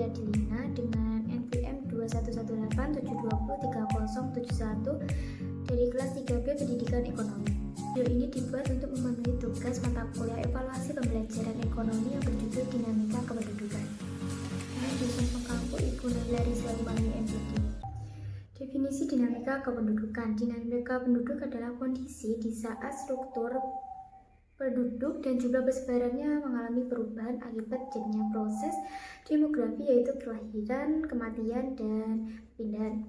Adelina dengan NPM 21187203071 dari kelas 3B Pendidikan Ekonomi. Video ini dibuat untuk memenuhi tugas mata kuliah evaluasi pembelajaran ekonomi yang berjudul Dinamika Kependudukan. Saya dosen pengkampus Ibu Naila Rizal MPD. Definisi dinamika kependudukan. Dinamika penduduk adalah kondisi di saat struktur penduduk dan jumlah persebarannya mengalami perubahan akibat jadinya proses demografi, yaitu kelahiran, kematian, dan pindahan.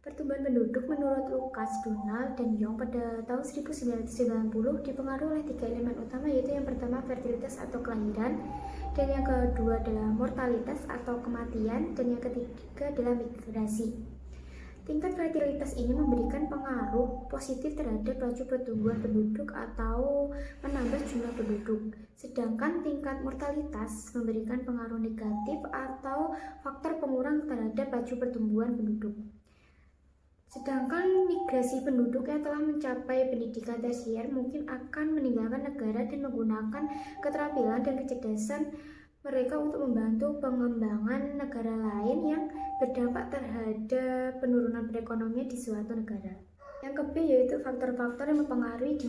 Pertumbuhan penduduk menurut Lucas, Donald, dan Young pada tahun 1990 dipengaruhi oleh 3 elemen utama, yaitu yang pertama fertilitas atau kelahiran, dan yang kedua adalah mortalitas atau kematian, dan yang ketiga adalah migrasi. Tingkat fertilitas ini memberikan pengaruh positif terhadap laju pertumbuhan penduduk atau menambah jumlah penduduk, sedangkan tingkat mortalitas memberikan pengaruh negatif atau faktor pengurang terhadap laju pertumbuhan penduduk. Sedangkan migrasi penduduk yang telah mencapai pendidikan tersier mungkin akan meninggalkan negara dan menggunakan keterampilan dan kecerdasan mereka untuk membantu pengembangan negara lain yang berdampak terhadap penurunan perekonomian di suatu negara. Yang ke B yaitu faktor-faktor yang mempengaruhi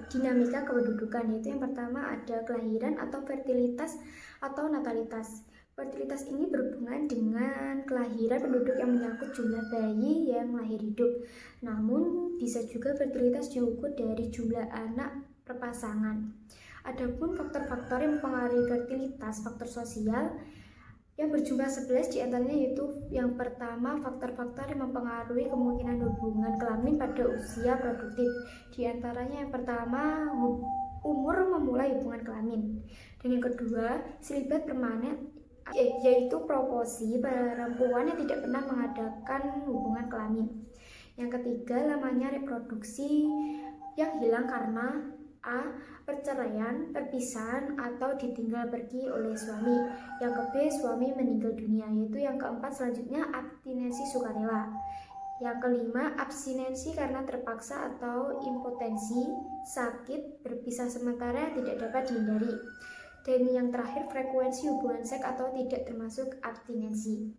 dinamika kependudukan, yaitu yang pertama ada kelahiran atau fertilitas atau natalitas. Fertilitas ini berhubungan dengan kelahiran penduduk yang menyangkut jumlah bayi yang lahir hidup. Namun bisa juga fertilitas diukur dari jumlah anak per pasangan. Adapun faktor-faktor yang mempengaruhi fertilitas, faktor sosial yang berjumlah 11 diantaranya, yaitu yang pertama faktor-faktor yang mempengaruhi kemungkinan hubungan kelamin pada usia produktif. Diantaranya yang pertama umur memulai hubungan kelamin, dan yang kedua selibat permanen, yaitu proporsi perempuan yang tidak pernah mengadakan hubungan kelamin. Yang ketiga lamanya reproduksi yang hilang karena A. Perceraian, perpisahan, atau ditinggal pergi oleh suami. Yang ke B. Suami meninggal dunia. Yaitu yang keempat selanjutnya abstinensi sukarela. Yang kelima abstinensi karena terpaksa atau impotensi, sakit, berpisah sementara yang tidak dapat dihindari. Dan yang terakhir frekuensi hubungan seks atau tidak termasuk abstinensi.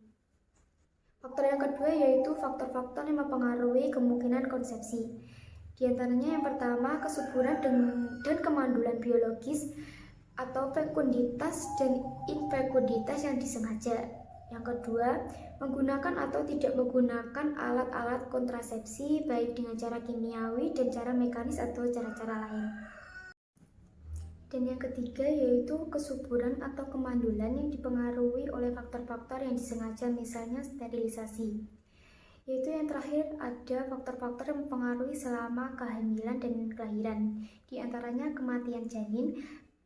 Faktor yang kedua yaitu faktor-faktor yang mempengaruhi kemungkinan konsepsi. Di antaranya yang pertama kesuburan dan kemandulan biologis atau fekunditas dan infekunditas yang disengaja. Yang kedua, menggunakan atau tidak menggunakan alat-alat kontrasepsi baik dengan cara kimiawi dan cara mekanis atau cara-cara lain. Dan yang ketiga yaitu kesuburan atau kemandulan yang dipengaruhi oleh faktor-faktor yang disengaja, misalnya sterilisasi. Yaitu yang terakhir ada faktor-faktor yang mempengaruhi selama kehamilan dan kelahiran. Di antaranya kematian janin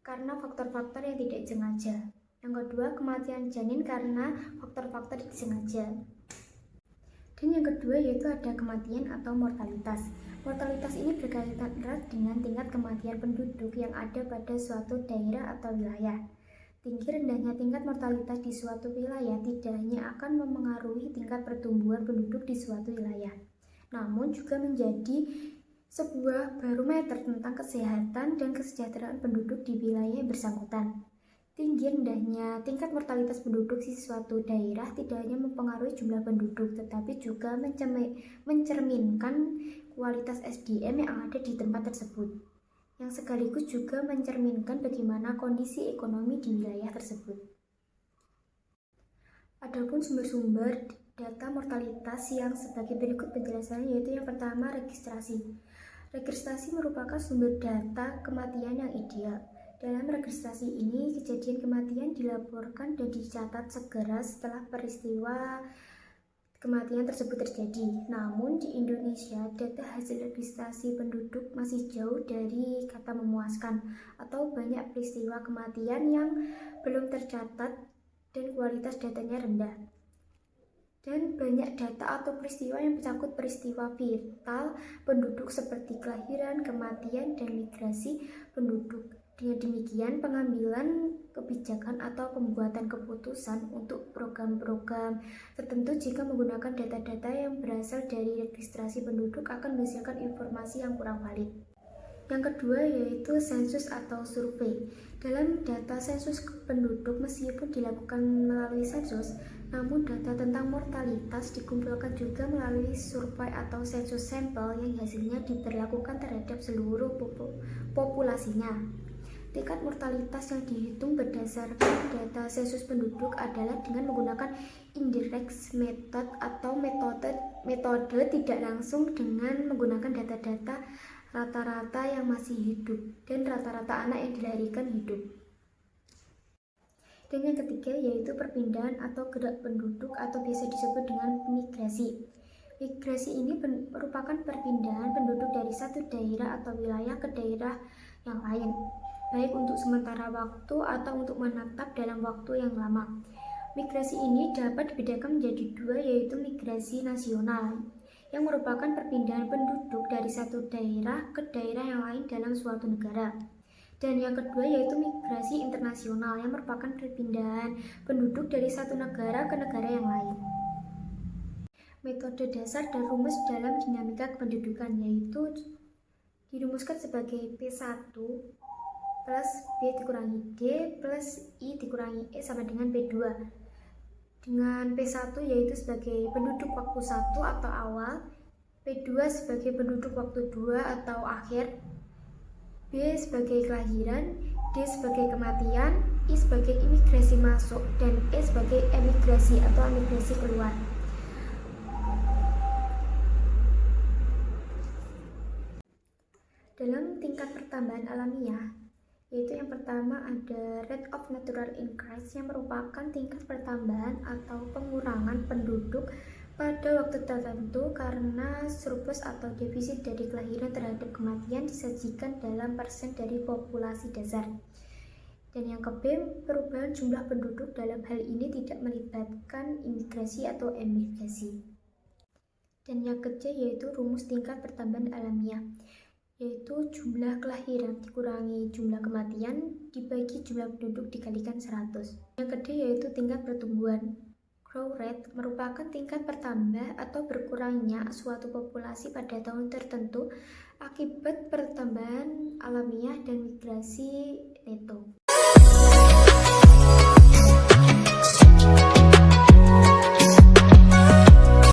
karena faktor-faktor yang tidak disengaja. Yang kedua kematian janin karena faktor-faktor yang disengaja. Dan yang kedua yaitu ada kematian atau mortalitas. Mortalitas ini berkaitan erat dengan tingkat kematian penduduk yang ada pada suatu daerah atau wilayah. Tinggi rendahnya tingkat mortalitas di suatu wilayah tidak hanya akan memengaruhi tingkat pertumbuhan penduduk di suatu wilayah, namun juga menjadi sebuah barometer tentang kesehatan dan kesejahteraan penduduk di wilayah yang bersangkutan. Tinggi rendahnya tingkat mortalitas penduduk di suatu daerah tidak hanya mempengaruhi jumlah penduduk, tetapi juga mencerminkan kualitas SDM yang ada di tempat tersebut, yang sekaligus juga mencerminkan bagaimana kondisi ekonomi di wilayah tersebut. Adapun sumber-sumber data mortalitas yang sebagai berikut penjelasannya, yaitu yang pertama registrasi. Registrasi merupakan sumber data kematian yang ideal. Dalam registrasi ini, kejadian kematian dilaporkan dan dicatat segera setelah peristiwa kematian tersebut terjadi. Namun di Indonesia, data hasil registrasi penduduk masih jauh dari kata memuaskan, atau banyak peristiwa kematian yang belum tercatat dan kualitas datanya rendah. Dan banyak data atau peristiwa yang menyangkut peristiwa vital penduduk seperti kelahiran, kematian, dan migrasi penduduk. Dengan demikian, pengambilan kebijakan atau pembuatan keputusan untuk program-program tertentu jika menggunakan data-data yang berasal dari registrasi penduduk akan menghasilkan informasi yang kurang valid. Yang kedua yaitu sensus atau survei. Dalam data sensus penduduk meskipun dilakukan melalui sensus, namun data tentang mortalitas dikumpulkan juga melalui survei atau sensus sampel yang hasilnya diberlakukan terhadap seluruh populasinya. Tingkat mortalitas yang dihitung berdasarkan data sensus penduduk adalah dengan menggunakan indirect method atau metode tidak langsung dengan menggunakan data-data rata-rata yang masih hidup dan rata-rata anak yang dilahirkan hidup. Dan yang ketiga yaitu perpindahan atau gerak penduduk atau biasa disebut dengan migrasi. Migrasi ini merupakan perpindahan penduduk dari satu daerah atau wilayah ke daerah yang lain, baik untuk sementara waktu atau untuk menetap dalam waktu yang lama. Migrasi ini dapat dibedakan menjadi dua, yaitu migrasi nasional, yang merupakan perpindahan penduduk dari satu daerah ke daerah yang lain dalam suatu negara. Dan yang kedua yaitu migrasi internasional, yang merupakan perpindahan penduduk dari satu negara ke negara yang lain. Metode dasar dan rumus dalam dinamika kependudukan yaitu dirumuskan sebagai P1 plus B dikurangi D plus I dikurangi E sama dengan P2. Dengan P1 yaitu sebagai penduduk waktu 1 atau awal, P2 sebagai penduduk waktu 2 atau akhir, B sebagai kelahiran, D sebagai kematian, I sebagai imigrasi masuk, dan E sebagai emigrasi atau emigrasi keluar. Dalam tingkat pertambahan alamiah, yaitu yang pertama ada rate of natural increase yang merupakan tingkat pertambahan atau pengurangan penduduk pada waktu tertentu karena surplus atau defisit dari kelahiran terhadap kematian disajikan dalam persen dari populasi dasar. Dan yang ke B, perubahan jumlah penduduk dalam hal ini tidak melibatkan imigrasi atau emigrasi. Dan yang ke C yaitu rumus tingkat pertambahan alamiah, yaitu jumlah kelahiran dikurangi jumlah kematian dibagi jumlah penduduk dikalikan 100. Yang kedua yaitu tingkat pertumbuhan. Growth rate merupakan tingkat bertambah atau berkurangnya suatu populasi pada tahun tertentu akibat pertambahan alamiah dan migrasi neto.